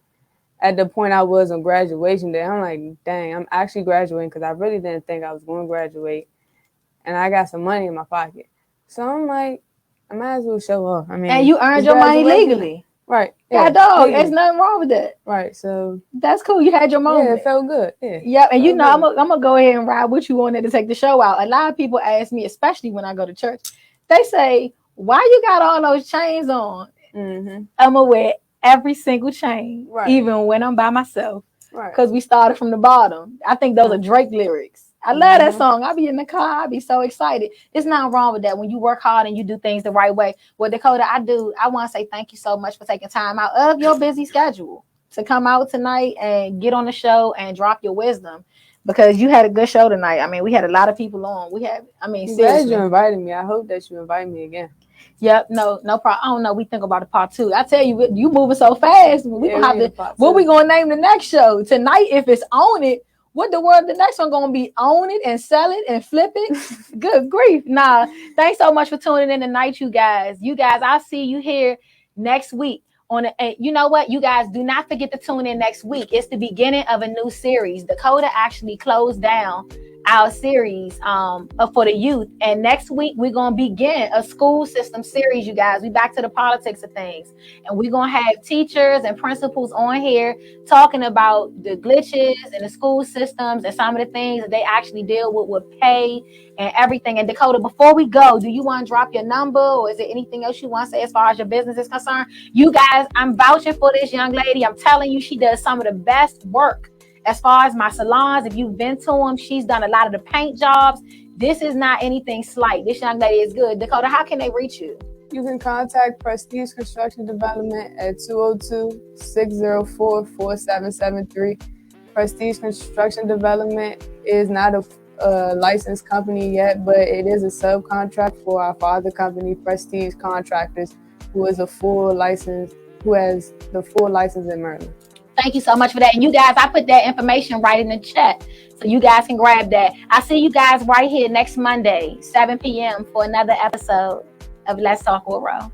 at the point I was on graduation day, I'm like, dang, I'm actually graduating because I really didn't think I was going to graduate. And I got some money in my pocket. So I'm like, I might as well show off. I mean, and you earned your money legally. Right. Yeah, dog. There's nothing wrong with that. Right. So that's cool. You had your moment. Yeah, it felt good. Yeah. Yep. And I'm gonna go ahead and ride with you on there to take the show out. A lot of people ask me, especially when I go to church, they say, "Why you got all those chains on?" Mm-hmm. I'm gonna wear every single chain, even when I'm by myself, because we started from the bottom. I think those are Drake lyrics. I love that song. I'll be in the car. I'll be so excited. There's nothing wrong with that when you work hard and you do things the right way. Well, Dakota, I want to say thank you so much for taking time out of your busy schedule to come out tonight and get on the show and drop your wisdom because you had a good show tonight. I mean, we had a lot of people on. I'm glad you invited me. I hope that you invite me again. Yep, no problem. I don't know. We think about it part 2. I tell you, you moving so fast. We gonna have to. What we gonna name the next show tonight? If it's On It. What the world, the next one gonna be Own It and Sell It and Flip It? Good grief. Nah, thanks so much for tuning in tonight, you guys. I'll see you here next week. And you know what? You guys do not forget to tune in next week. It's the beginning of a new series. Dakota actually closed down our series for the youth. And next week, we're going to begin a school system series, you guys. We back to the politics of things. And we're going to have teachers and principals on here talking about the glitches in the school systems and some of the things that they actually deal with pay and everything. And Dakota, before we go, do you want to drop your number, or is there anything else you want to say as far as your business is concerned? You guys, I'm vouching for this young lady. I'm telling you, she does some of the best work. As far as my salons, if you've been to them, she's done a lot of the paint jobs. This is not anything slight. This young lady is good. Dakota, how can they reach you? You can contact Prestige Construction Development at 202-604-4773. Prestige Construction Development is not a licensed company yet, but it is a subcontract for our father company, Prestige Contractors, who has the full license in Maryland. Thank you so much for that. And you guys, I put that information right in the chat, so you guys can grab that. I'll see you guys right here next Monday, 7 p.m. for another episode of Let's Talk Oro.